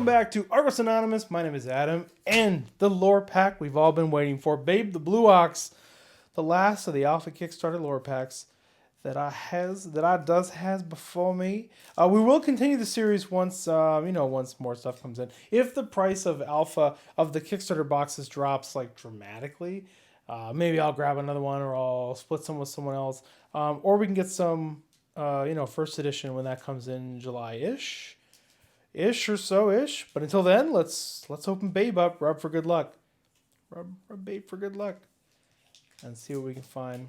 welcome back to Argos Anonymous. My name is Adam, and the lore pack we've all been waiting for, Babe the Blue Ox, the last of the Alpha Kickstarter lore packs that I has before me. We will continue the series once once more stuff comes in. If the price of Alpha of the Kickstarter boxes drops like dramatically, maybe I'll grab another one, or I'll split some with someone else, or we can get some first edition when that comes in July-ish. But until then, let's open Babe up, rub for good luck. Rub Babe for good luck. And see what we can find.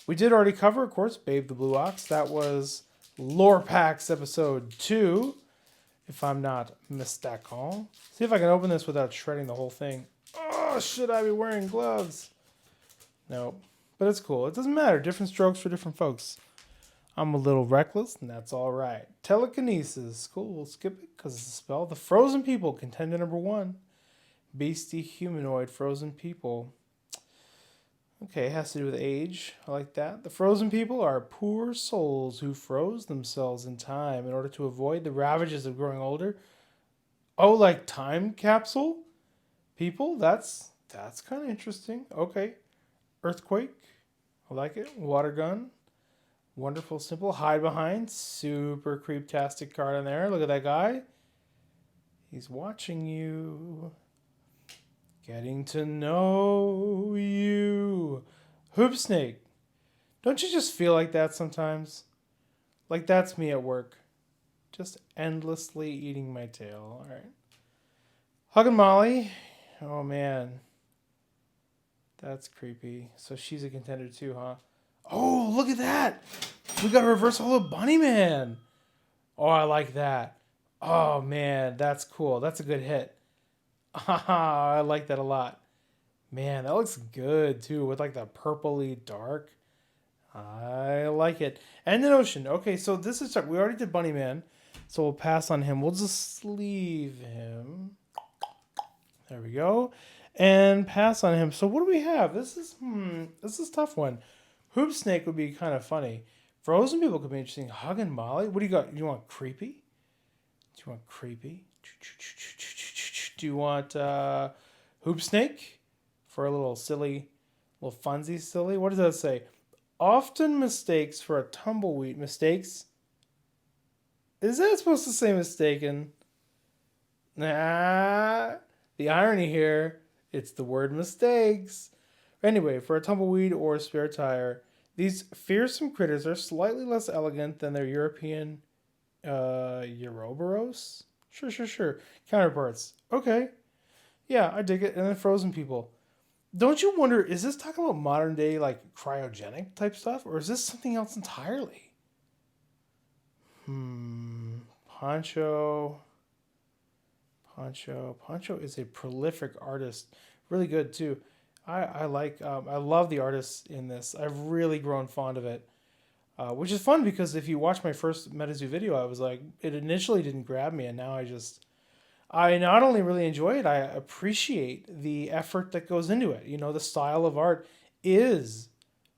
We did already cover, of course, Babe the Blue Ox. That was Lore Packs episode 2, if I'm not mistaken. See if I can open this without shredding the whole thing. Oh, should I be wearing gloves? No, but it's cool. It doesn't matter. Different strokes for different folks. I'm a little reckless, and that's all right. Telekinesis. Cool, we'll skip it because it's a spell. The Frozen People, contender number 1. Beastie humanoid frozen people. Okay, it has to do with age. I like that. The Frozen People are poor souls who froze themselves in time in order to avoid the ravages of growing older. Oh, like time capsule people? That's kind of interesting. Okay. Earthquake. I like it. Water gun. Wonderful, simple. Hide behind. Super creeptastic card in there. Look at that guy. He's watching you. Getting to know you. Hoop snake. Don't you just feel like that sometimes? Like that's me at work. Just endlessly eating my tail. All right. Huggin Molly. Oh, man. That's creepy. So she's a contender too, huh? Oh, look at that. We got a reverse holo bunny man. Oh, I like that. Oh, man, that's cool. That's a good hit. I like that a lot. Man, that looks good too with like the purpley dark. I like it. And an ocean. Okay, so this is we already did Bunny Man, so we'll pass on him. We'll just sleeve him. There we go. And pass on him. So what do we have? This is a tough one. Hoop Snake would be kind of funny. Frozen People could be interesting. Huggin Molly. What do you got? Do you want creepy? Do you want creepy? Do you want Hoop Snake for a little silly, little funsy silly? What does that say? Often mistakes for a tumbleweed. Mistakes? Is that supposed to say mistaken? Nah. The irony here, it's the word mistakes. Anyway, for a tumbleweed or a spare tire, these fearsome critters are slightly less elegant than their European Ouroboros? Sure. Counterparts. Okay. Yeah, I dig it. And then Frozen People. Don't you wonder, is this talking about modern day, like, cryogenic type stuff? Or is this something else entirely? Poncho. Poncho is a prolific artist. Really good, too. I love the artists in this. I've really grown fond of it. Which is fun because if you watch my first MetaZoo video, I was like, it initially didn't grab me, and now I not only really enjoy it, I appreciate the effort that goes into it. You know, the style of art is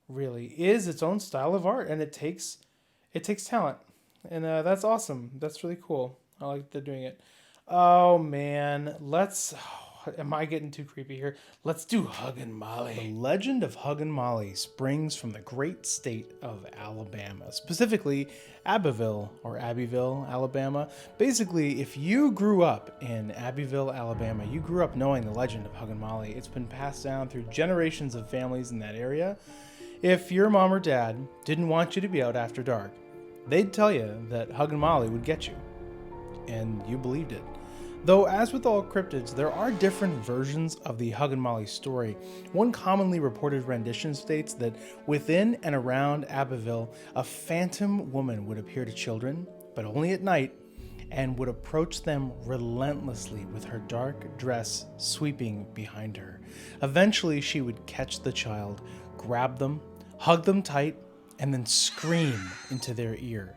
its own style of art, and it takes talent, and that's awesome. That's really cool. I like they're doing it. Oh man, am I getting too creepy here? Let's do Huggin Molly. The legend of Huggin Molly springs from the great state of Alabama, specifically Abbeville, Alabama. Basically, if you grew up in Abbeville, Alabama, you grew up knowing the legend of Huggin Molly. It's been passed down through generations of families in that area. If your mom or dad didn't want you to be out after dark, they'd tell you that Huggin Molly would get you. And you believed it. Though, as with all cryptids, there are different versions of the Huggin Molly story. One commonly reported rendition states that within and around Abbeville, a phantom woman would appear to children, but only at night, and would approach them relentlessly with her dark dress sweeping behind her. Eventually, she would catch the child, grab them, hug them tight, and then scream into their ear.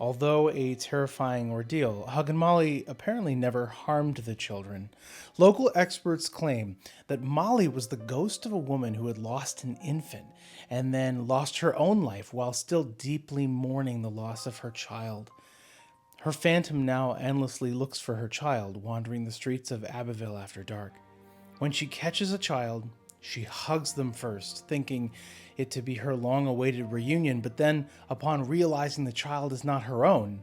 Although a terrifying ordeal, Huggin Molly apparently never harmed the children. Local experts claim that Molly was the ghost of a woman who had lost an infant and then lost her own life while still deeply mourning the loss of her child. Her phantom now endlessly looks for her child, wandering the streets of Abbeville after dark. When she catches a child, she hugs them first, thinking it to be her long-awaited reunion, but then, upon realizing the child is not her own,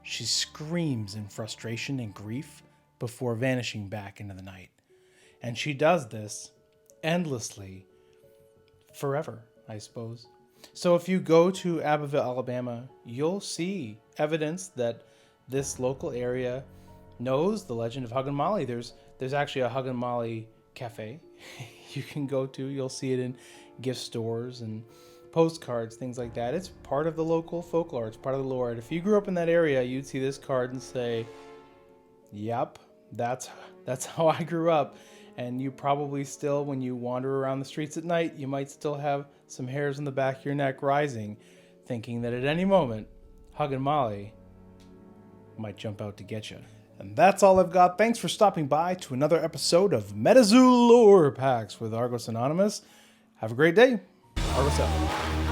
she screams in frustration and grief before vanishing back into the night. And she does this endlessly, forever, I suppose. So if you go to Abbeville, Alabama, you'll see evidence that this local area knows the legend of Huggin Molly. There's actually a Huggin Molly cafe you can go to. You'll see it in gift stores and postcards, things like that. It's part of the local folklore. It's part of the lore. And if you grew up in that area, you'd see this card and say, yep, that's how I grew up. And you probably still, when you wander around the streets at night, you might still have some hairs on the back of your neck rising, thinking that at any moment, Huggin Molly might jump out to get you. And that's all I've got. Thanks for stopping by to another episode of MetaZoo Lore Packs with Argos Anonymous. Have a great day. Argos out.